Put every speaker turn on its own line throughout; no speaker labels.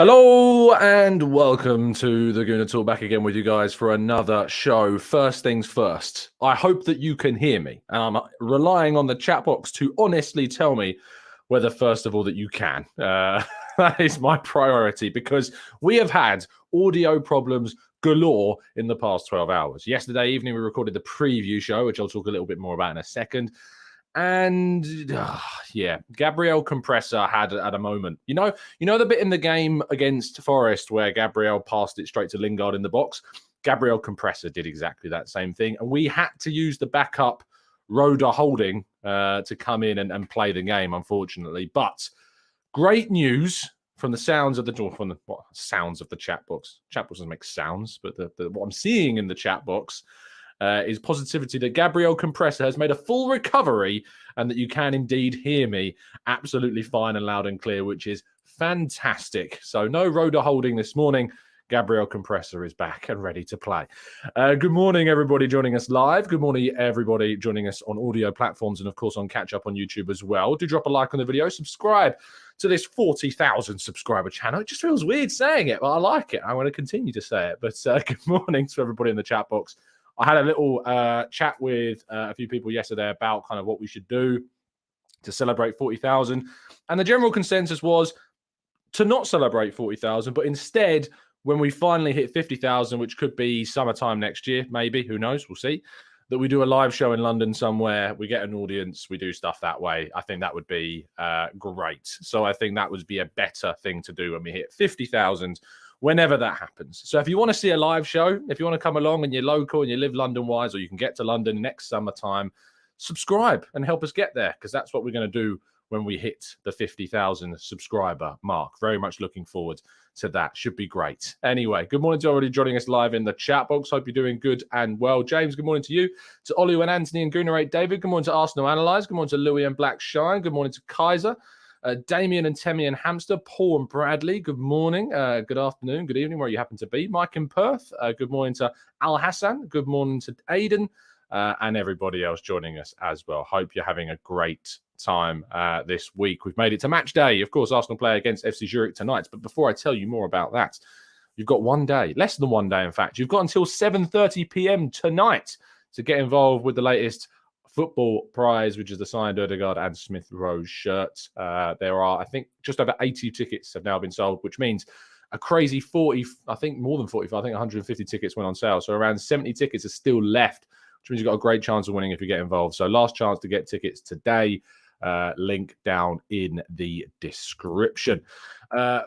Hello and welcome to the Gooner Talk, back again with you guys for another show. First things first, I hope that you can hear me. I'm relying on the chat box to honestly tell me whether, first of all, that you can. That is my priority because we have had audio problems galore in the past 12 hours. Yesterday evening, we recorded the preview show, which I'll talk a little bit more about in a second. And Gabriel Compressor had a moment. You know the bit in the game against Forest where Gabriel passed it straight to Lingard in the box? Gabriel Compressor did exactly that same thing. And we had to use the backup Roda Holding to come in and play the game, unfortunately. But great news from the sounds of the chat box. Chat box doesn't make sounds, but what I'm seeing in the chat box is positivity that Gabriel Compressor has made a full recovery and that you can indeed hear me absolutely fine and loud and clear, which is fantastic. So no Roda Holding this morning. Gabriel Compressor is back and ready to play. Good morning, everybody joining us live. Good morning, everybody joining us on audio platforms and, of course, on Catch Up on YouTube as well. Do drop a like on the video. Subscribe to this 40,000 subscriber channel. It just feels weird saying it, but I like it. I want to continue to say it. But good morning to everybody in the chat box. I had a little chat with a few people yesterday about kind of what we should do to celebrate 40,000. And the general consensus was to not celebrate 40,000, but instead, when we finally hit 50,000, which could be summertime next year, maybe, who knows, we'll see, that we do a live show in London somewhere, we get an audience, we do stuff that way. I think that would be great. So I think that would be a better thing to do when we hit 50,000, whenever that happens. So if you want to see a live show, if you want to come along and you're local and you live London-wise, or you can get to London next summertime, subscribe and help us get there, because that's what we're going to do when we hit the 50,000 subscriber mark. Very much looking forward to that. Should be great. Anyway, good morning to everybody joining us live in the chat box. Hope you're doing good and well. James, good morning to you. To Olu and Anthony and Gooner 8 David, good morning to Arsenal Analyze. Good morning to Louis and Black Shine. Good morning to Kaiser. Damien and Temi and Hamster, Paul and Bradley, good morning, good afternoon, good evening, where you happen to be. Mike in Perth, good morning to Al Hassan, good morning to Aidan, and everybody else joining us as well. Hope you're having a great time this week. We've made it to match day. Of course, Arsenal play against FC Zurich tonight, but before I tell you more about that, you've got one day, less than one day, in fact. You've got until 7:30 p.m. tonight to get involved with the latest football prize, which is the signed Ødegaard and Smith Rowe shirts. There are, I think, just over 80 tickets have now been sold, which means a crazy 40, I think more than 45, I think 150 tickets went on sale. So around 70 tickets are still left, which means you've got a great chance of winning if you get involved. So last chance to get tickets today. Link down in the description.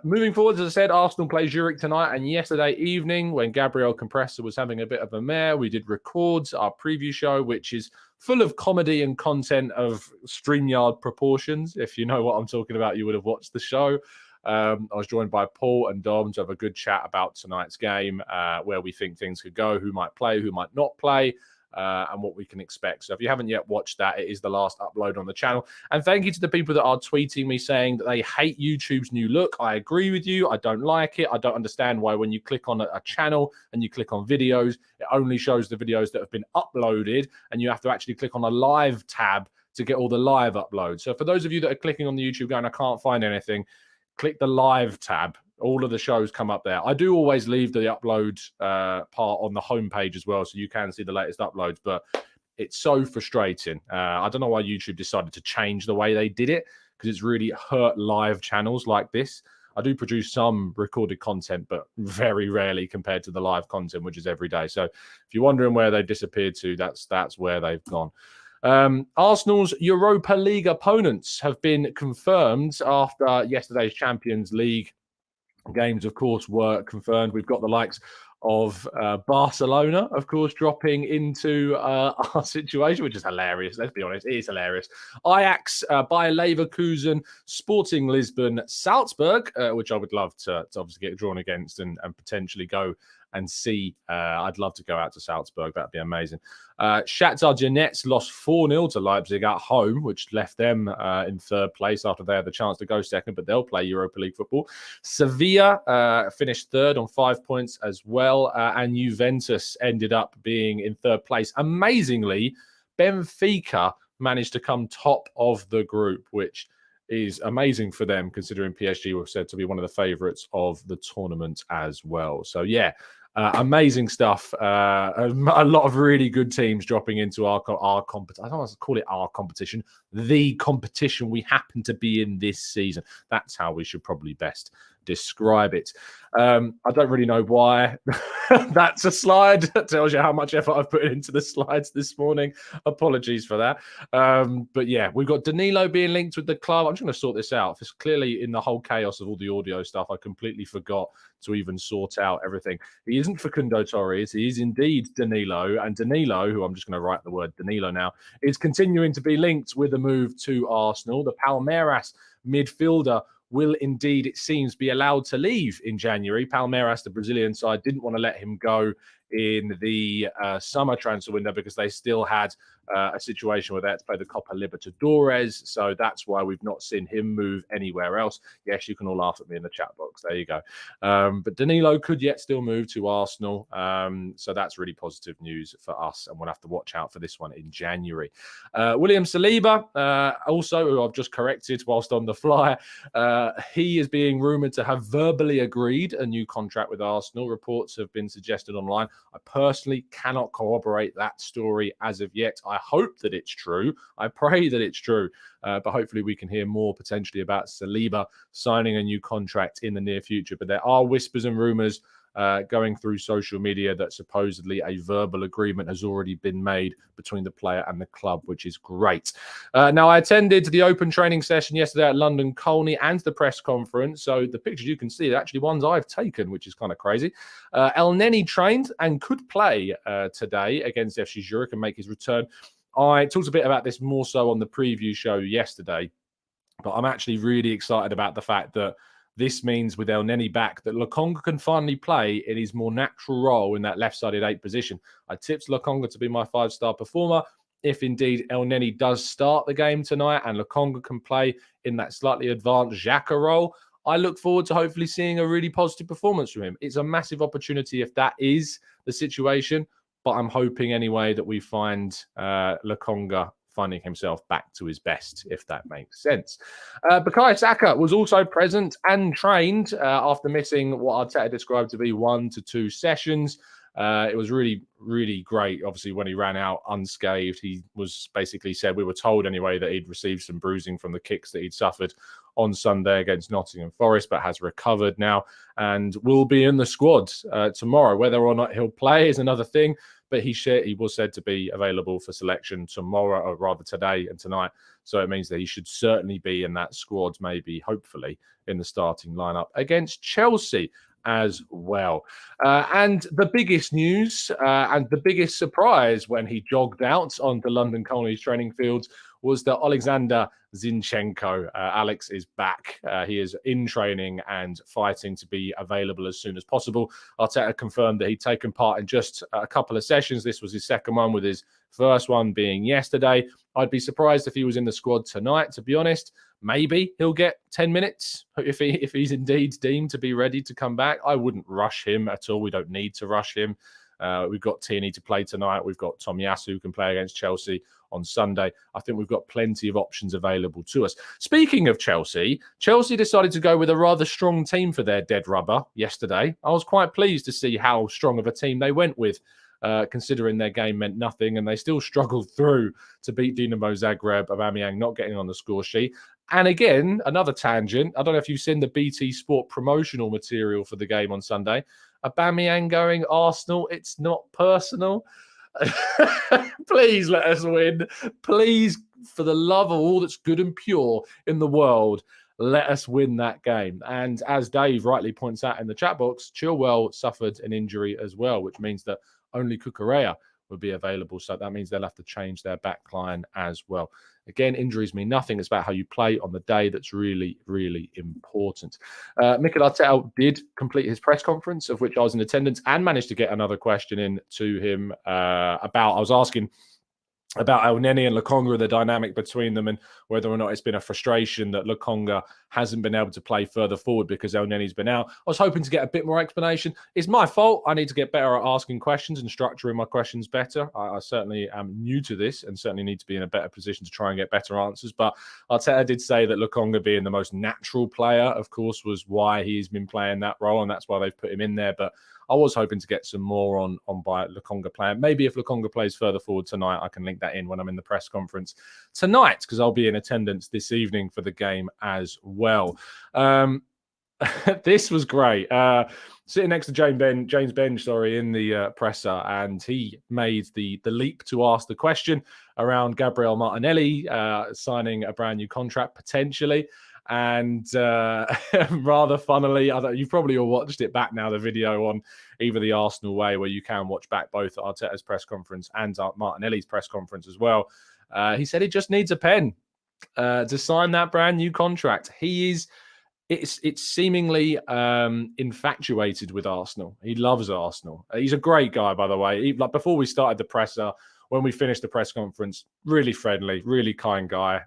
Moving forward, as I said, Arsenal play Zurich tonight, and yesterday evening when Gabriel Compressor was having a bit of a mare, we did record our preview show, which is full of comedy and content of StreamYard proportions. If you know what I'm talking about, you would have watched the show. I was joined by Paul and Dom to have a good chat about tonight's game, where we think things could go, who might play, who might not play, and what we can expect. So if you haven't yet watched that, it is the last upload on the channel. And thank you to the people that are tweeting me saying that they hate YouTube's new look. I agree with you. I don't like it. I don't understand why when you click on a channel and you click on videos, it only shows the videos that have been uploaded, and you have to actually click on a live tab to get all the live uploads. So for those of you that are clicking on the YouTube going, I can't find anything, click the live tab. All of the shows come up there. I do always leave the upload part on the homepage as well, so you can see the latest uploads, but it's so frustrating. I don't know why YouTube decided to change the way they did it, because it's really hurt live channels like this. I do produce some recorded content, but very rarely compared to the live content, which is every day. So if you're wondering where they disappeared to, that's where they've gone. Arsenal's Europa League opponents have been confirmed after yesterday's Champions League games, of course, were confirmed. We've got the likes of Barcelona, of course, dropping into our situation, which is hilarious. Let's be honest, it is hilarious. Ajax, Bayer Leverkusen, Sporting Lisbon, Salzburg, which I would love to obviously get drawn against and potentially go and see. I'd love to go out to Salzburg. That'd be amazing. Shakhtar Donetsk lost 4-0 to Leipzig at home, which left them in third place after they had the chance to go second, but they'll play Europa League football. Sevilla finished third on 5 points as well, and Juventus ended up being in third place. Amazingly, Benfica managed to come top of the group, which is amazing for them, considering PSG were said to be one of the favourites of the tournament as well. So, yeah, amazing stuff. A lot of really good teams dropping into our competition. I don't want to call it our competition, the competition we happen to be in this season. That's how we should probably best describe it. I don't really know why that's a slide. That tells you how much effort I've put into the slides this morning. Apologies for that. But yeah, we've got Danilo being linked with the club. I'm just going to sort this out. It's clearly in the whole chaos of all the audio stuff, I completely forgot to even sort out everything. He isn't Facundo Torres. He is indeed Danilo. And Danilo, who I'm just going to write the word Danilo now, is continuing to be linked with a move to Arsenal. The Palmeiras midfielder will indeed, it seems, be allowed to leave in January. Palmeiras, the Brazilian side, didn't want to let him go in the summer transfer window because they still had a situation where they had to play the Copa Libertadores. So that's why we've not seen him move anywhere else. Yes, you can all laugh at me in the chat box. There you go. But Danilo could yet still move to Arsenal. So that's really positive news for us. And we'll have to watch out for this one in January. William Saliba, also, who I've just corrected whilst on the fly, he is being rumoured to have verbally agreed a new contract with Arsenal. Reports have been suggested online. I personally cannot corroborate that story as of yet. I hope that it's true. I pray that it's true. But hopefully we can hear more potentially about Saliba signing a new contract in the near future. But there are whispers and rumours going through social media that supposedly a verbal agreement has already been made between the player and the club, which is great. Now, I attended the open training session yesterday at London Colney and the press conference. So the pictures you can see are actually ones I've taken, which is kind of crazy. Elneny trained and could play today against FC Zurich and make his return. I talked a bit about this more so on the preview show yesterday, but I'm actually really excited about the fact that this means with Elneny back that Lokonga can finally play in his more natural role in that left-sided 8 position. I tipped Lokonga to be my 5-star performer. If indeed Elneny does start the game tonight and Lokonga can play in that slightly advanced Xhaka role, I look forward to hopefully seeing a really positive performance from him. It's a massive opportunity if that is the situation, but I'm hoping anyway that we find Lokonga finding himself back to his best, if that makes sense. Bukayo Saka was also present and trained after missing what Arteta described to be 1 to 2 sessions. It was really, really great. Obviously, when he ran out unscathed, he was basically said, we were told anyway, that he'd received some bruising from the kicks that he'd suffered on Sunday against Nottingham Forest, but has recovered now and will be in the squad tomorrow. Whether or not he'll play is another thing, but he was said to be available for selection tomorrow, or rather today and tonight. So it means that he should certainly be in that squad, maybe, hopefully, in the starting lineup against Chelsea as well. And the biggest news and the biggest surprise when he jogged out onto London Colney's training fields was that Oleksandr Zinchenko, Alex, is back. He is in training and fighting to be available as soon as possible. Arteta confirmed that he'd taken part in just a couple of sessions. This was his second one, with his first one being yesterday. I'd be surprised if he was in the squad tonight, to be honest. Maybe he'll get 10 minutes if he's indeed deemed to be ready to come back. I wouldn't rush him at all. We don't need to rush him. We've got Tierney to play tonight. We've got Tomiyasu who can play against Chelsea on Sunday. I think we've got plenty of options available to us. Speaking of Chelsea, Chelsea decided to go with a rather strong team for their dead rubber yesterday. I was quite pleased to see how strong of a team they went with, considering their game meant nothing, and they still struggled through to beat Dinamo Zagreb. Aubameyang not getting on the score sheet. And again, another tangent. I don't know if you've seen the BT Sport promotional material for the game on Sunday. Aubameyang going, Arsenal, it's not personal. Please let us win. Please, for the love of all that's good and pure in the world, let us win that game. And as Dave rightly points out in the chat box, Chilwell suffered an injury as well, which means that only Cucurella will be available. So that means they'll have to change their back line as well. Again, injuries mean nothing. It's about how you play on the day that's really, really important. Mikel Arteta did complete his press conference, of which I was in attendance, and managed to get another question in to him about, I was asking about Elneny and Lokonga, the dynamic between them, and whether or not it's been a frustration that Lokonga hasn't been able to play further forward because Elneny's been out. I was hoping to get a bit more explanation. It's my fault. I need to get better at asking questions and structuring my questions better. I certainly am new to this and certainly need to be in a better position to try and get better answers. But Arteta did say that Lokonga being the most natural player, of course, was why he's been playing that role, and that's why they've put him in there. But I was hoping to get some more on by Lokonga playing. Maybe if Lokonga plays further forward tonight, I can link that in when I'm in the press conference tonight, because I'll be in attendance this evening for the game as well. This was great. Sitting next to James Benge, in the presser, and he made the leap to ask the question around Gabriel Martinelli signing a brand new contract potentially. And rather funnily, you've probably all watched it back now, the video on either the Arsenal Way, where you can watch back both Arteta's press conference and Martinelli's press conference as well. He said he just needs a pen to sign that brand new contract. It's seemingly infatuated with Arsenal. He loves Arsenal. He's a great guy, by the way. Before we started the presser, when we finished the press conference, really friendly, really kind guy.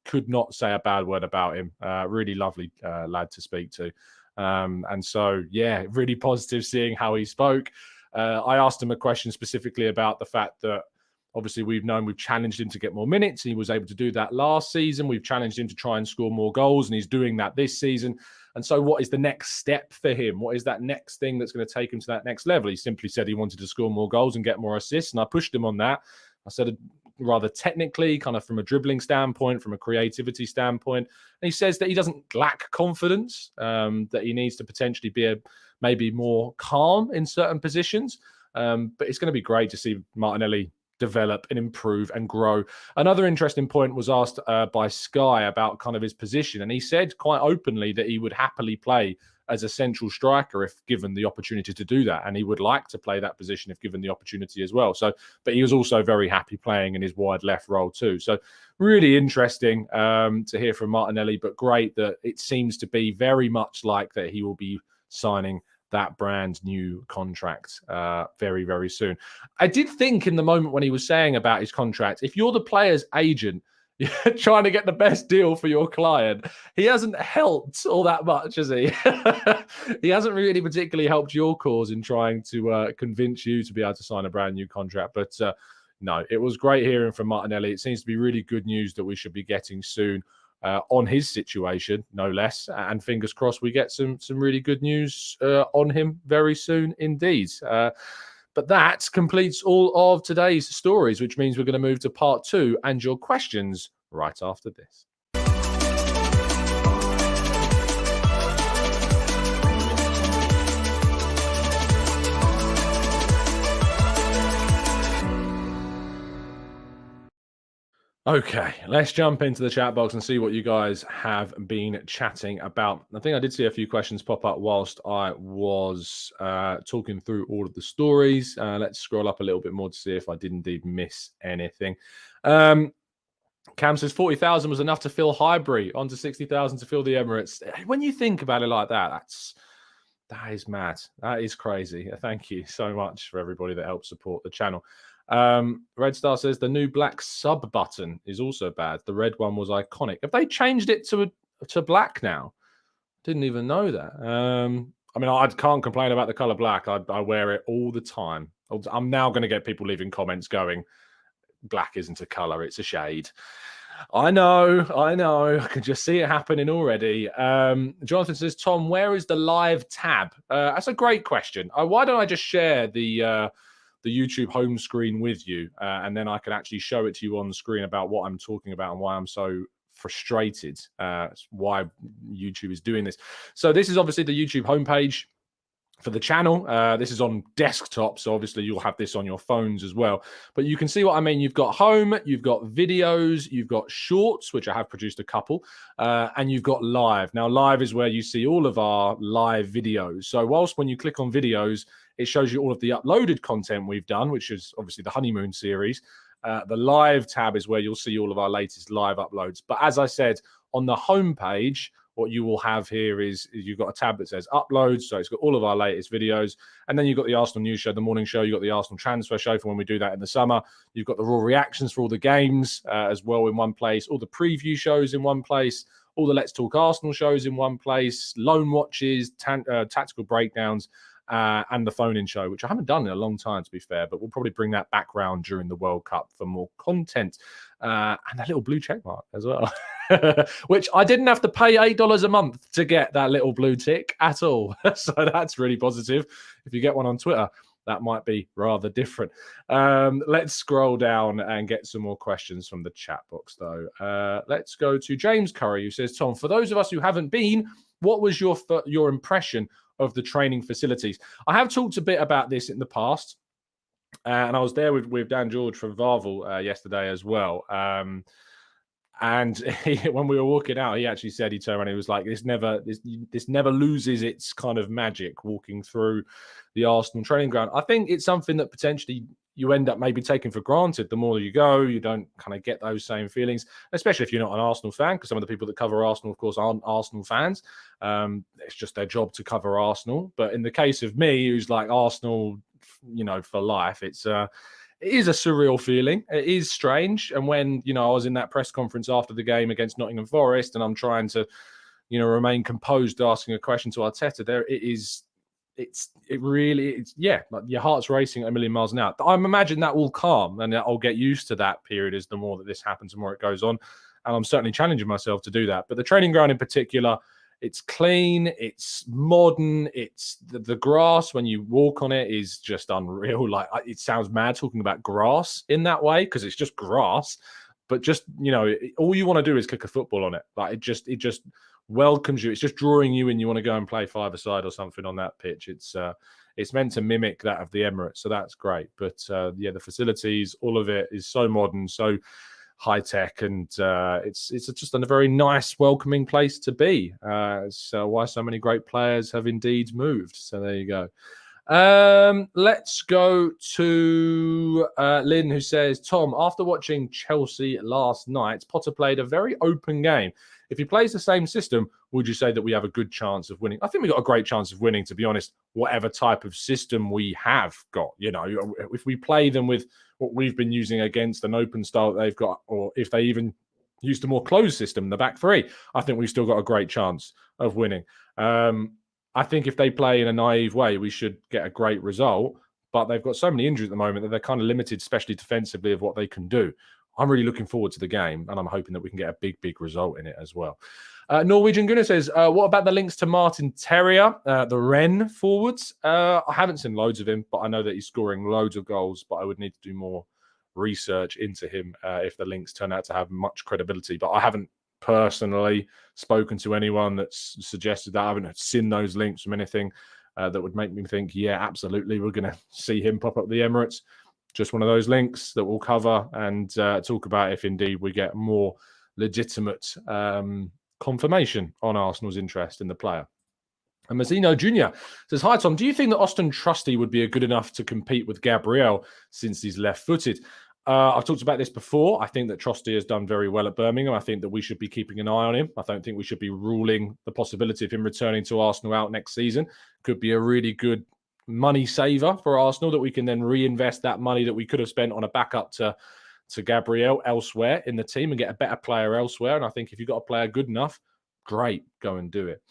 Could not say a bad word about him. Really lovely lad to speak to. And so, yeah, really positive seeing how he spoke. I asked him a question specifically about the fact that obviously we've challenged him to get more minutes. He was able to do that last season. We've challenged him to try and score more goals, and he's doing that this season. And so what is the next step for him? What is that next thing that's going to take him to that next level? He simply said he wanted to score more goals and get more assists, and I pushed him on that. I said rather technically, kind of from a dribbling standpoint, from a creativity standpoint. And he says that he doesn't lack confidence, that he needs to potentially be maybe more calm in certain positions. But it's going to be great to see Martinelli develop and improve and grow. Another interesting point was asked by Sky about kind of his position, and he said quite openly that he would happily play as a central striker if given the opportunity to do that, and he would like to play that position if given the opportunity as well. So, but he was also very happy playing in his wide left role too. So really interesting to hear from Martinelli, but great that it seems to be very much like that he will be signing that brand new contract very, very soon. I did think in the moment when he was saying about his contract, if you're the player's agent, you're trying to get the best deal for your client, he hasn't helped all that much, has he? He hasn't really particularly helped your cause in trying to convince you to be able to sign a brand new contract. But no, it was great hearing from Martinelli. It seems to be really good news that we should be getting soon on his situation, no less. And fingers crossed we get some really good news on him very soon indeed. But that completes all of today's stories, which means we're going to move to part 2 and your questions right after this. Okay, let's jump into the chat box and see what you guys have been chatting about. I think I did see a few questions pop up whilst I was talking through all of the stories. Let's scroll up a little bit more to see if I did indeed miss anything. Cam says 40,000 was enough to fill Highbury, on to 60,000 to fill the Emirates. When you think about it like that, that is mad. That is crazy. Thank you so much for everybody that helps support the channel. Red Star says the new black sub button is also bad. The red one was iconic. Have they changed it to black now? Didn't even know that. I mean, I can't complain about the color black. I wear it all the time. I'm now going to get people leaving comments going, black isn't a color, it's a shade. I know. I can just see it happening already. Jonathan says, Tom, where is the live tab? That's a great question. Why don't I just share the YouTube home screen with you, and then I can actually show it to you on the screen about what I'm talking about and why I'm so frustrated, why YouTube is doing this. So this is obviously the YouTube homepage for the channel. This is on desktop, so obviously you'll have this on your phones as well. But you can see what I mean. You've got home, you've got videos, you've got shorts, which I have produced a couple, and you've got live. Now, live is where you see all of our live videos. So whilst when you click on videos, it shows you all of the uploaded content we've done, which is obviously the honeymoon series. The live tab is where you'll see all of our latest live uploads. But as I said, on the homepage, what you will have here is you've got a tab that says uploads. So it's got all of our latest videos. And then you've got the Arsenal News Show, the morning show. You've got the Arsenal Transfer Show for when we do that in the summer. You've got the raw reactions for all the games as well in one place. All the preview shows in one place. All the Let's Talk Arsenal shows in one place. Loan watches, tactical breakdowns. And the phone-in show, which I haven't done in a long time, to be fair, but we'll probably bring that back round during the World Cup for more content. And a little blue check mark as well, which I didn't have to pay $8 a month to get that little blue tick at all. So that's really positive. If you get one on Twitter, that might be rather different. Let's scroll down and get some more questions from the chat box, though. Let's go to James Curry, who says, Tom, for those of us who haven't been, what was your impression of the training facilities? I have talked a bit about this in the past, and I was there with Dan George from Varvel yesterday as well. And when we were walking out, he actually said, he turned around and he was like, this never loses its kind of magic walking through the Arsenal training ground. I think it's something that potentially you end up maybe taking for granted. The more you go, you don't kind of get those same feelings, especially if you're not an Arsenal fan, because some of the people that cover Arsenal, of course, aren't Arsenal fans. It's just their job to cover Arsenal. But in the case of me, who's like Arsenal, for life, it is a surreal feeling. It is strange. And when, I was in that press conference after the game against Nottingham Forest and I'm trying to, remain composed asking a question to Arteta, there it is. Like your heart's racing at a million miles an hour. I imagine that will calm and I'll get used to that period as the more that this happens and more it goes on. And I'm certainly challenging myself to do that. But the training ground in particular, it's clean, it's modern, it's the grass when you walk on it is just unreal. Like, it sounds mad talking about grass in that way because it's just grass, but just, all you want to do is kick a football on it. Like it just welcomes you. It's just drawing you in. You want to go and play five-a-side or something on that pitch. It's meant to mimic that of the Emirates, so that's great. But the facilities, all of it is so modern, so high tech, and it's just a very nice, welcoming place to be. So why so many great players have indeed moved. So there you go. Let's go to Lynn, who says, Tom, after watching Chelsea last night, Potter played a very open game. If he plays the same system, would you say that we have a good chance of winning? I think we've got a great chance of winning, to be honest, whatever type of system we have got. If we play them with what we've been using against an open style that they've got, or if they even used a more closed system, the back three, I think we've still got a great chance of winning. I think if they play in a naive way, we should get a great result. But they've got so many injuries at the moment that they're kind of limited, especially defensively, of what they can do. I'm really looking forward to the game, and I'm hoping that we can get a big, big result in it as well. Norwegian Gooner says, what about the links to Martin Terrier, the Rennes forwards? I haven't seen loads of him, but I know that he's scoring loads of goals, but I would need to do more research into him if the links turn out to have much credibility. But I haven't personally spoken to anyone that's suggested that. I haven't seen those links from anything that would make me think, yeah, absolutely, we're going to see him pop up the Emirates. Just one of those links that we'll cover and talk about if indeed we get more legitimate confirmation on Arsenal's interest in the player. And Mazzino Jr. says, hi, Tom, do you think that Austin Trusty would be good enough to compete with Gabriel since he's left-footed? I've talked about this before. I think that Trusty has done very well at Birmingham. I think that we should be keeping an eye on him. I don't think we should be ruling the possibility of him returning to Arsenal out next season. Could be a really good money saver for Arsenal that we can then reinvest that money that we could have spent on a backup to Gabriel elsewhere in the team and get a better player elsewhere. And I think if you've got a player good enough, great, go and do it.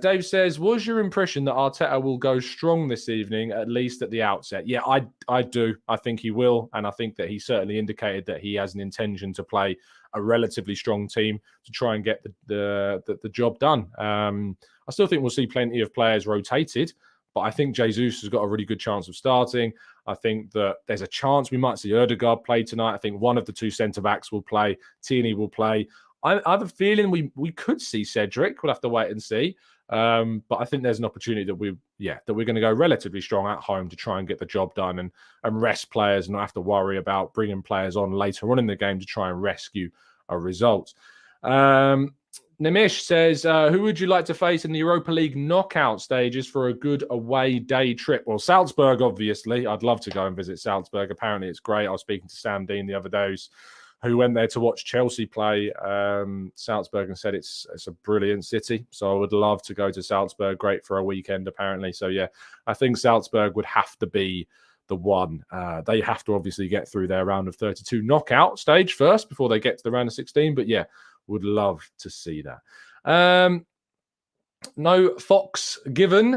Dave says, was your impression that Arteta will go strong this evening, at least at the outset? Yeah, I do. I think he will. And I think that he certainly indicated that he has an intention to play a relatively strong team to try and get the job done. I still think we'll see plenty of players rotated, but I think Jesus has got a really good chance of starting. I think that there's a chance we might see Ødegaard play tonight. I think one of the two centre-backs will play. Tierney will play. I have a feeling we could see Cedric. We'll have to wait and see. But I think there's an opportunity that we're going to go relatively strong at home to try and get the job done and rest players and not have to worry about bringing players on later on in the game to try and rescue a result. Nimish says, who would you like to face in the Europa League knockout stages for a good away day trip? Well, Salzburg, obviously. I'd love to go and visit Salzburg. Apparently, it's great. I was speaking to Sam Dean the other day, who went there to watch Chelsea play Salzburg and said it's a brilliant city. So I would love to go to Salzburg. Great for a weekend, apparently. So yeah, I think Salzburg would have to be the one. They have to obviously get through their round of 32 knockout stage first before they get to the round of 16. But yeah, would love to see that. No Fox given,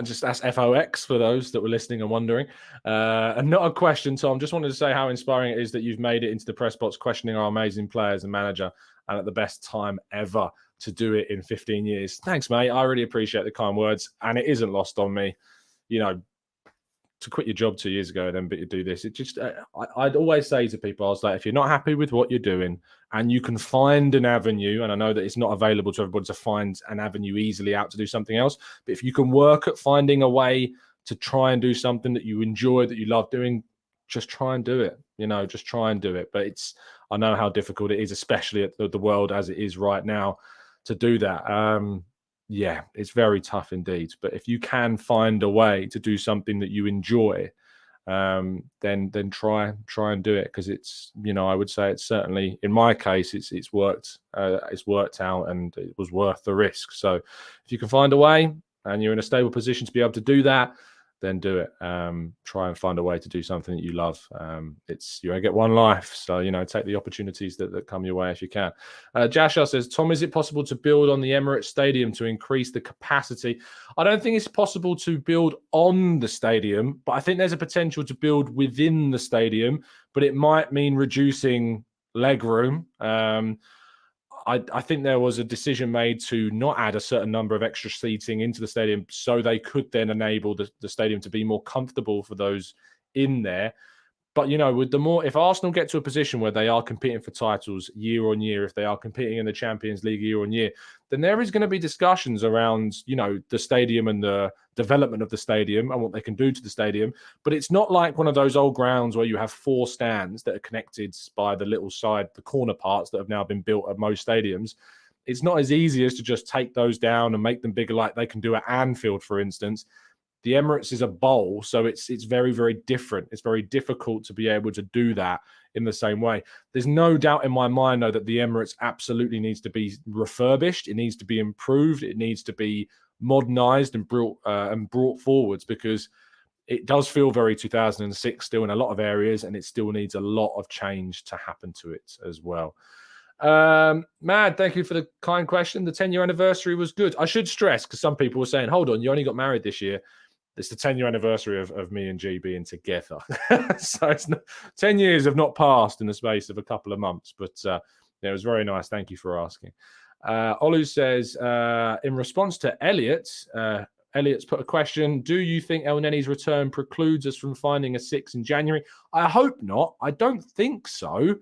just that's FOX for those that were listening and wondering. And not a question, Tom. Just wanted to say how inspiring it is that you've made it into the press box questioning our amazing players and manager, and at the best time ever to do it in 15 years. Thanks, mate. I really appreciate the kind words, and it isn't lost on me. You know, to quit your job 2 years ago and then but you do this, it just I'd always say to people, I was like, if you're not happy with what you're doing and you can find an avenue, and I know that it's not available to everybody to find an avenue easily out to do something else, but if you can work at finding a way to try and do something that you enjoy, that you love doing, just try and do it. Just try and do it. But I know how difficult it is, especially at the world as it is right now, to do that. Yeah, it's very tough indeed. But if you can find a way to do something that you enjoy, then try and do it, because it's, I would say it's certainly, in my case, it's worked out, and it was worth the risk. So if you can find a way and you're in a stable position to be able to do that, then do it. Try and find a way to do something that you love. You only get one life, so take the opportunities that come your way if you can. Jasha says, Tom, is it possible to build on the Emirates Stadium to increase the capacity? I don't think it's possible to build on the stadium, but I think there's a potential to build within the stadium, but it might mean reducing leg room. I think there was a decision made to not add a certain number of extra seating into the stadium so they could then enable the stadium to be more comfortable for those in there. But, if Arsenal get to a position where they are competing for titles year on year, if they are competing in the Champions League year on year, then there is going to be discussions around, the stadium and the development of the stadium and what they can do to the stadium. But it's not like one of those old grounds where you have 4 stands that are connected by the little side, the corner parts that have now been built at most stadiums. It's not as easy as to just take those down and make them bigger like they can do at Anfield, for instance. The Emirates is a bowl, so it's very, very different. It's very difficult to be able to do that in the same way. There's no doubt in my mind, though, that the Emirates absolutely needs to be refurbished. It needs to be improved. It needs to be modernized and brought forwards, because it does feel very 2006 still in a lot of areas, and it still needs a lot of change to happen to it as well. Mad, thank you for the kind question. The 10-year anniversary was good. I should stress, because some people were saying, hold on, you only got married this year. It's the 10-year anniversary of me and G being together. So it's 10 years have not passed in the space of a couple of months, but it was very nice. Thank you for asking. Olu says, in response to Elliot's put a question, do you think Elneny's return precludes us from finding a 6 in January? I hope not. I don't think so,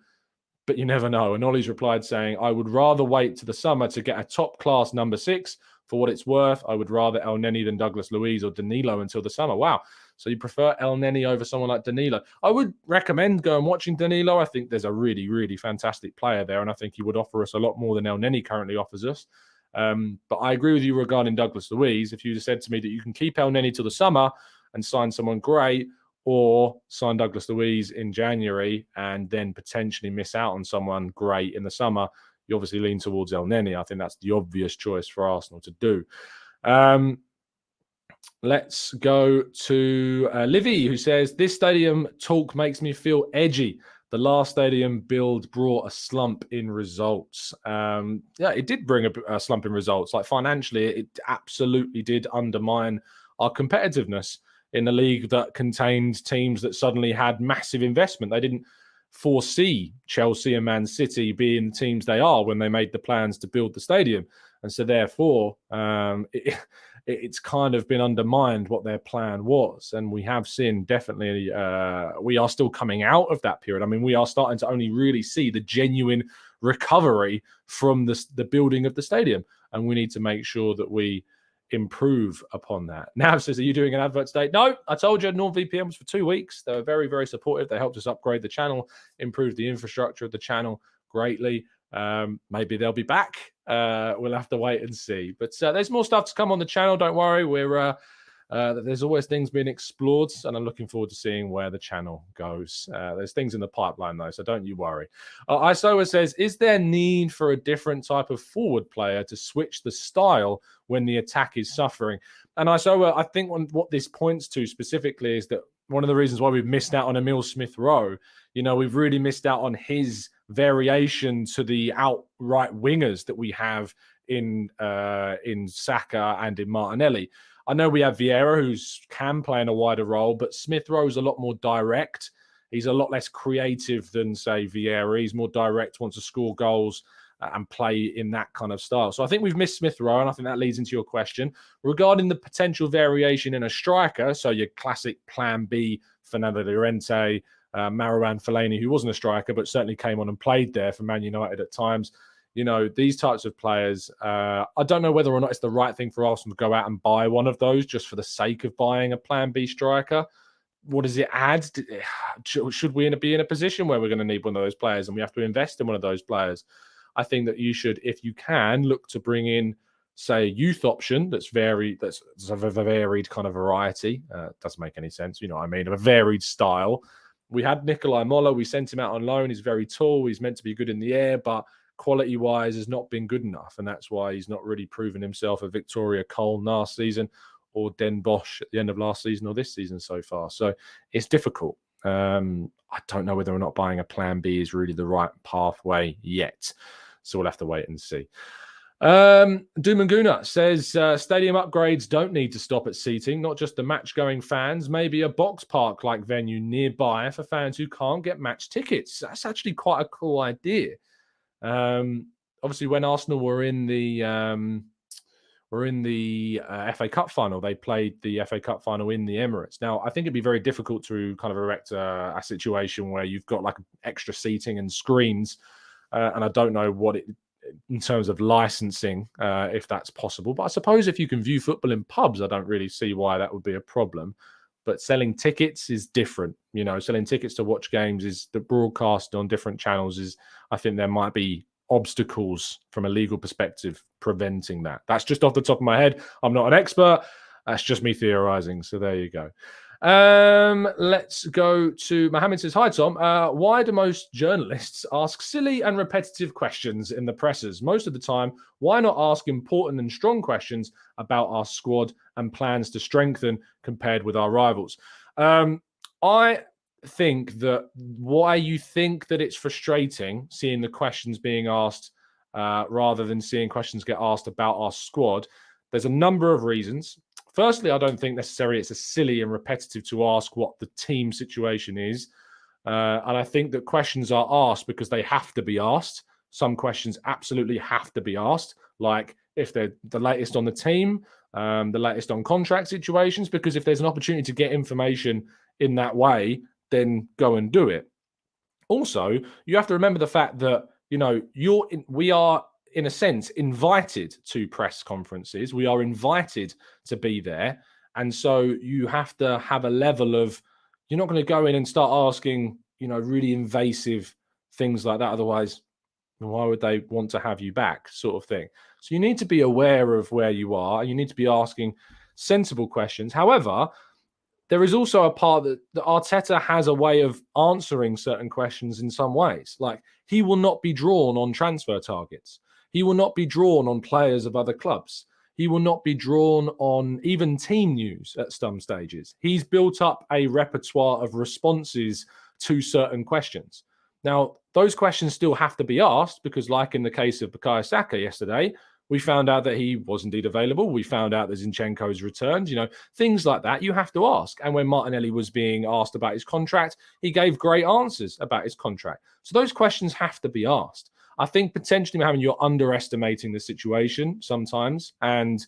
but you never know. And Ollie's replied saying, I would rather wait to the summer to get a top-class number 6. For what it's worth, I would rather Elneny than Douglas Luiz or Danilo until the summer. Wow. So you prefer Elneny over someone like Danilo? I would recommend going watching Danilo. I think there's a really, really fantastic player there, and I think he would offer us a lot more than Elneny currently offers us. But I agree with you regarding Douglas Luiz. If you'd have said to me that you can keep Elneny till the summer and sign someone great, or sign Douglas Luiz in January and then potentially miss out on someone great in the summer, you obviously lean towards Elneny. I think that's the obvious choice for Arsenal to do. Let's go to Livy, who says, this stadium talk makes me feel edgy. The last stadium build brought a slump in results. Yeah, it did bring a slump in results. Like financially, it absolutely did undermine our competitiveness in a league that contained teams that suddenly had massive investment. They didn't foresee Chelsea and Man City being the teams they are when they made the plans to build the stadium. And so therefore, it's kind of been undermined what their plan was. And we have seen definitely, we are still coming out of that period. I mean, we are starting to only really see the genuine recovery from the building of the stadium. And we need to make sure that we improve upon that. Nav says, are you doing an advert today? No, I told you NordVPN was for 2 weeks. They were very, very supportive. They helped us upgrade the channel, improve the infrastructure of the channel greatly. Maybe they'll be back. We'll have to wait and see. But there's more stuff to come on the channel. Don't worry. We're that there's always things being explored, and I'm looking forward to seeing where the channel goes. There's things in the pipeline, though, so don't you worry. Isoa says, is there need for a different type of forward player to switch the style when the attack is suffering? And Isoa, I think what this points to specifically is that one of the reasons why we've missed out on Emil Smith-Rowe, we've really missed out on his variation to the outright wingers that we have in Saka and in Martinelli. I know we have Vieira, who can play in a wider role, but Smith-Rowe's a lot more direct. He's a lot less creative than, say, Vieira. He's more direct, wants to score goals and play in that kind of style. So I think we've missed Smith-Rowe, and I think that leads into your question. Regarding the potential variation in a striker, so your classic plan B, Fernando Llorente, Marouane Fellaini, who wasn't a striker, but certainly came on and played there for Man United at times. These types of players, I don't know whether or not it's the right thing for Arsenal to go out and buy one of those just for the sake of buying a plan B striker. What does it add? Should we be in a position where we're going to need one of those players and we have to invest in one of those players? I think that you should, if you can, look to bring in, say, a youth option that's of a varied kind of variety. Doesn't make any sense, you know what I mean? Of a varied style. We had Nikolai Moller. We sent him out on loan. He's very tall. He's meant to be good in the air, but quality-wise has not been good enough, and that's why he's not really proven himself a Victoria Cole last season or Den Bosch at the end of last season or this season so far. So it's difficult. I don't know whether or not buying a plan B is really the right pathway yet. So we'll have to wait and see. Doom and Gooner says stadium upgrades don't need to stop at seating, not just the match-going fans, maybe a box park-like venue nearby for fans who can't get match tickets. That's actually quite a cool idea. Obviously, when Arsenal were in the FA Cup final, they played the FA Cup final in the Emirates. Now, I think it'd be very difficult to kind of erect a situation where you've got like extra seating and screens, and I don't know what it in terms of licensing, if that's possible. But I suppose if you can view football in pubs, I don't really see why that would be a problem. But selling tickets is different. Selling tickets to watch games is the broadcast on different channels is, I think there might be obstacles from a legal perspective preventing that. That's just off the top of my head. I'm not an expert. That's just me theorizing. So there you go. Let's go to Mohammed says, hi, Tom. Why do most journalists ask silly and repetitive questions in the pressers? Most of the time, why not ask important and strong questions about our squad and plans to strengthen compared with our rivals? I think that why you think that it's frustrating seeing the questions being asked rather than seeing questions get asked about our squad, there's a number of reasons. Firstly, I don't think necessarily it's a silly and repetitive to ask what the team situation is. And I think that questions are asked because they have to be asked. Some questions absolutely have to be asked, like if they're the latest on the team, the latest on contract situations, because if there's an opportunity to get information in that way, then go and do it. Also, you have to remember the fact that, we are, in a sense, invited to press conferences. We are invited to be there. And so you have to have a level of, you're not going to go in and start asking, really invasive things like that. Otherwise, why would they want to have you back, sort of thing? So you need to be aware of where you are. You need to be asking sensible questions. However, there is also a part that Arteta has a way of answering certain questions in some ways. Like, he will not be drawn on transfer targets. He will not be drawn on players of other clubs. He will not be drawn on even team news at some stages. He's built up a repertoire of responses to certain questions. Now, those questions still have to be asked because, like in the case of Bukayo Saka yesterday, we found out that he was indeed available. We found out that Zinchenko's returned, things like that you have to ask. And when Martinelli was being asked about his contract, he gave great answers about his contract. So those questions have to be asked. I think potentially, Mohammed, you're underestimating the situation sometimes. And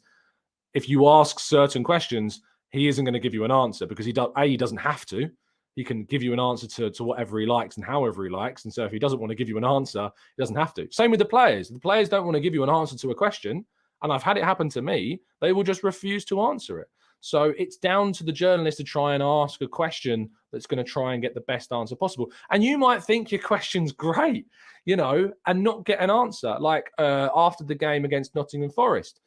if you ask certain questions, he isn't going to give you an answer because he doesn't have to. He can give you an answer to whatever he likes and however he likes. And so if he doesn't want to give you an answer, he doesn't have to. Same with the players. The players don't want to give you an answer to a question. And I've had it happen to me. They will just refuse to answer it. So it's down to the journalist to try and ask a question that's going to try and get the best answer possible. And you might think your question's great, and not get an answer. Like after the game against Nottingham Forest,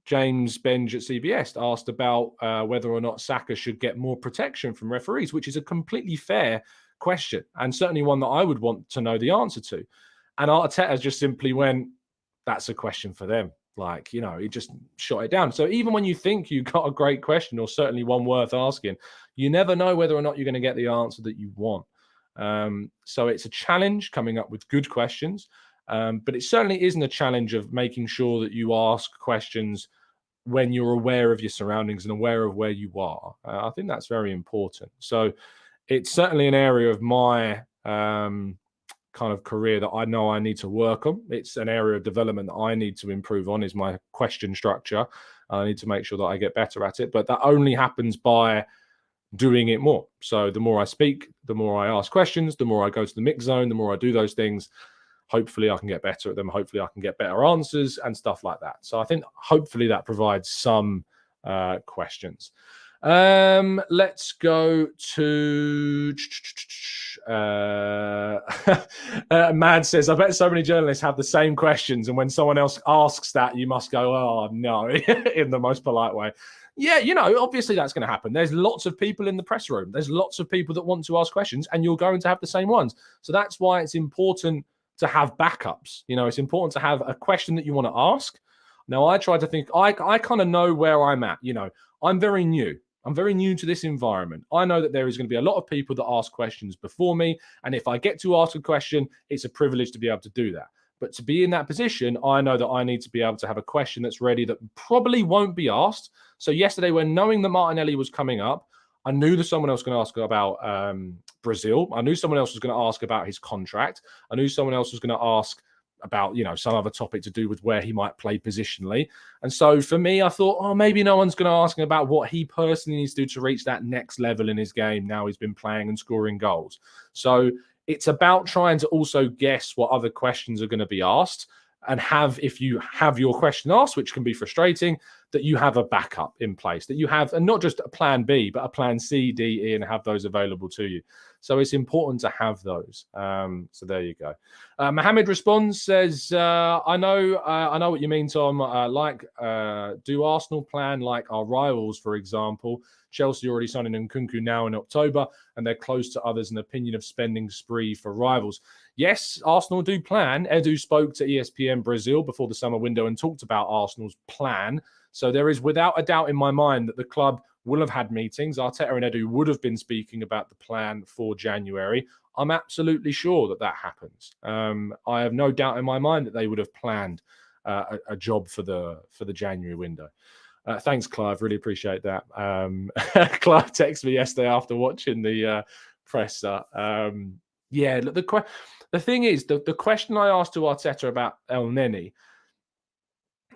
James Benge at CBS asked about whether or not Saka should get more protection from referees, which is a completely fair question and certainly one that I would want to know the answer to. And Arteta just simply went, that's a question for them. Like, he just shot it down. So even when you think you got a great question or certainly one worth asking, you never know whether or not you're going to get the answer that you want. So it's a challenge coming up with good questions. But it certainly isn't a challenge of making sure that you ask questions when you're aware of your surroundings and aware of where you are. I think that's very important. So it's certainly an area of my kind of career that I know I need to work on. It's an area of development that I need to improve on, is my question structure. I need to make sure that I get better at it. But that only happens by doing it more. So the more I speak, the more I ask questions, the more I go to the mix zone, the more I do those things. Hopefully I can get better at them. Hopefully I can get better answers and stuff like that. So I think hopefully that provides some questions. Let's go to Mad says, I bet so many journalists have the same questions, and when someone else asks that, you must go, oh no, in the most polite way. Yeah, obviously that's going to happen. There's lots of people in the press room. There's lots of people that want to ask questions, and you're going to have the same ones. So that's why it's important to have backups. It's important to have a question that you want to ask. Now, I try to think, I kind of know where I'm at. I'm very new. I'm very new to this environment. I know that there is going to be a lot of people that ask questions before me. And if I get to ask a question, it's a privilege to be able to do that. But to be in that position, I know that I need to be able to have a question that's ready that probably won't be asked. So yesterday, when knowing that Martinelli was coming up, I knew that someone else was going to ask about Brazil. I knew someone else was going to ask about his contract. I knew someone else was going to ask about, some other topic to do with where he might play positionally. And so for me, I thought, maybe no one's going to ask him about what he personally needs to do to reach that next level in his game. Now he's been playing and scoring goals. So it's about trying to also guess what other questions are going to be asked, and if you have your question asked, which can be frustrating, that you have a backup in place, that you have, and not just a plan B, but a plan C, D, E, and have those available to you. So it's important to have those. So there you go. Mohammed responds, says, I know what you mean, Tom. Do Arsenal plan like our rivals, for example? Chelsea already signing Nkunku now in October, and they're close to others an opinion of spending spree for rivals. Yes, Arsenal do plan. Edu spoke to ESPN Brazil before the summer window and talked about Arsenal's plan. So there is without a doubt in my mind that the club will have had meetings. Arteta and Edu would have been speaking about the plan for January. I'm absolutely sure that happens. I have no doubt in my mind that they would have planned a job for the January window. Thanks, Clive. Really appreciate that. Clive texted me yesterday after watching the presser. Yeah, look, the thing is, the question I asked to Arteta about Elneny,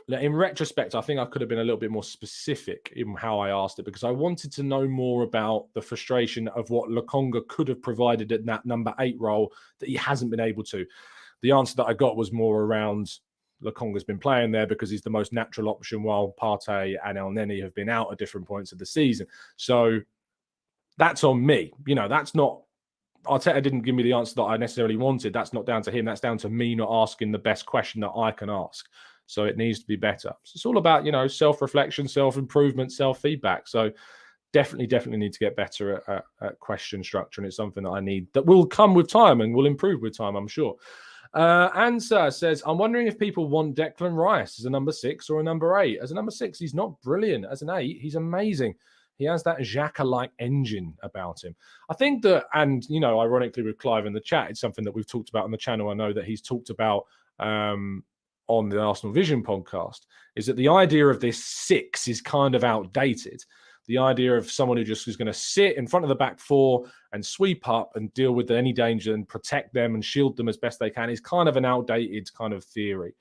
in retrospect, I think I could have been a little bit more specific in how I asked it, because I wanted to know more about the frustration of what Lokonga could have provided in that number 8 role that he hasn't been able to. The answer that I got was more around Lokonga's been playing there because he's the most natural option, while Partey and Elneny have been out at different points of the season. So that's on me. That's not... Arteta didn't give me the answer that I necessarily wanted. That's not down to him. That's down to me not asking the best question that I can ask. So it needs to be better. So it's all about, self-reflection, self-improvement, self-feedback. So definitely need to get better at question structure. And it's something that I need, that will come with time and will improve with time, I'm sure. Answer says, I'm wondering if people want Declan Rice as a number 6 or a number 8. As a number 6, he's not brilliant. As an 8, he's amazing. He has that Xhaka-like engine about him. I think that, and, ironically with Clive in the chat, it's something that we've talked about on the channel. I know that he's talked about on the Arsenal Vision podcast, is that the idea of this 6 is kind of outdated. The idea of someone who just is going to sit in front of the back 4 and sweep up and deal with any danger and protect them and shield them as best they can is kind of an outdated kind of theory.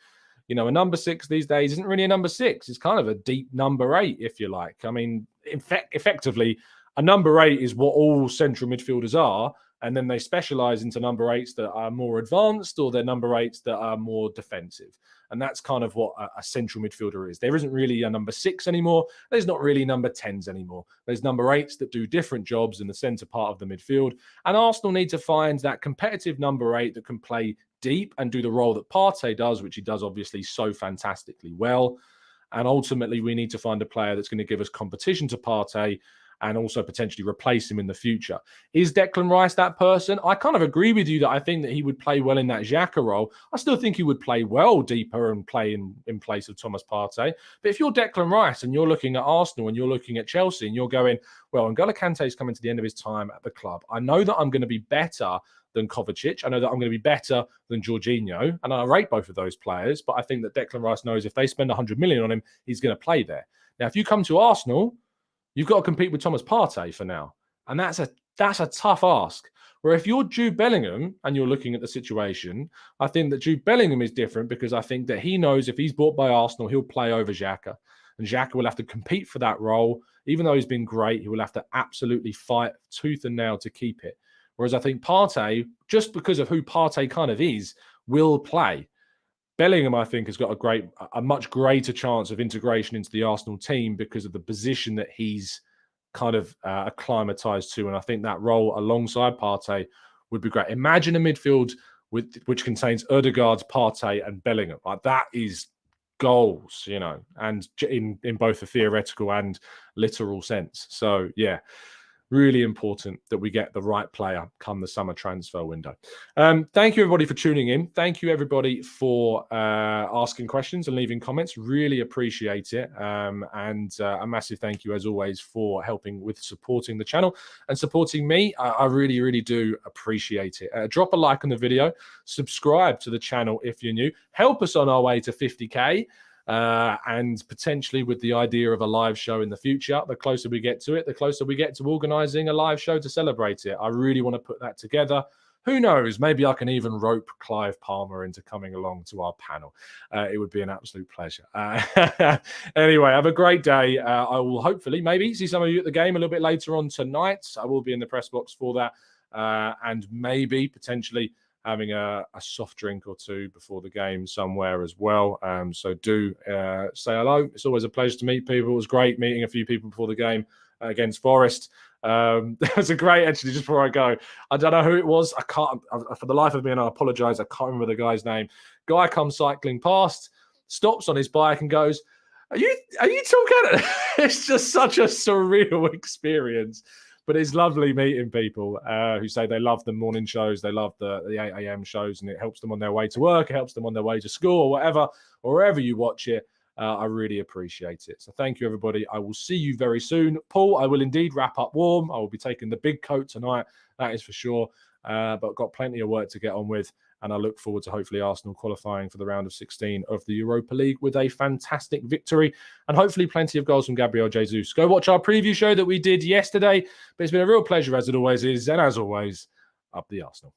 A number 6 these days isn't really a number 6. It's kind of a deep number 8, if you like. I mean, effectively, a number 8 is what all central midfielders are, and then they specialize into number 8s that are more advanced, or they're number 8s that are more defensive. And that's kind of what a central midfielder is. There isn't really a number 6 anymore. There's not really number 10s anymore. There's number 8s that do different jobs in the centre part of the midfield. And Arsenal need to find that competitive number 8 that can play deep and do the role that Partey does, which he does obviously so fantastically well. And ultimately, we need to find a player that's going to give us competition to Partey and also potentially replace him in the future. Is Declan Rice that person? I kind of agree with you that I think that he would play well in that Xhaka role. I still think he would play well deeper and play in place of Thomas Partey. But if you're Declan Rice and you're looking at Arsenal and you're looking at Chelsea and you're going, well, N'Golo Kante is coming to the end of his time at the club. I know that I'm going to be better than Kovacic. I know that I'm going to be better than Jorginho. And I rate both of those players. But I think that Declan Rice knows if they spend 100 million on him, he's going to play there. Now, if you come to Arsenal, you've got to compete with Thomas Partey for now. And that's a tough ask. Where if you're Jude Bellingham and you're looking at the situation, I think that Jude Bellingham is different because I think that he knows if he's bought by Arsenal, he'll play over Xhaka. And Xhaka will have to compete for that role. Even though he's been great, he will have to absolutely fight tooth and nail to keep it. Whereas I think Partey, just because of who Partey kind of is, will play. Bellingham, I think, has got a much greater chance of integration into the Arsenal team because of the position that he's kind of acclimatized to. And I think that role alongside Partey would be great. Imagine a midfield which contains Ødegaard, Partey, and Bellingham. Like that is goals, you know, and in both a theoretical and literal sense. So, yeah. Really important that we get the right player come the summer transfer window. Thank you, everybody, for tuning in. Thank you, everybody, for asking questions and leaving comments. Really appreciate it. And a massive thank you, as always, for helping with supporting the channel and supporting me. I really, really do appreciate it. Drop a like on the video. Subscribe to the channel if you're new. Help us on our way to 50K. And potentially with the idea of a live show in the future. The closer we get to it, the closer we get to organising a live show to celebrate it. I really want to put that together. Who knows? Maybe I can even rope Clive Palmer into coming along to our panel. It would be an absolute pleasure. Anyway, have a great day. I will hopefully maybe see some of you at the game a little bit later on tonight. I will be in the press box for that. And maybe potentially having a soft drink or two before the game somewhere as well. So do say hello. It's always a pleasure to meet people. It was great meeting a few people before the game against Forest. It was a great, actually, just before I go. I don't know who it was. I can't, for the life of me, and I apologise, I can't remember the guy's name. Guy comes cycling past, stops on his bike and goes, Are you Tom Cannon? It's just such a surreal experience. But it's lovely meeting people who say they love the morning shows, they love the 8 a.m. shows, and it helps them on their way to work, it helps them on their way to school or whatever, or wherever you watch it. I really appreciate it. So thank you, everybody. I will see you very soon. Paul, I will indeed wrap up warm. I will be taking the big coat tonight, that is for sure. But got plenty of work to get on with. And I look forward to hopefully Arsenal qualifying for the round of 16 of the Europa League with a fantastic victory and hopefully plenty of goals from Gabriel Jesus. Go watch our preview show that we did yesterday. But it's been a real pleasure, as it always is. And as always, up the Arsenal.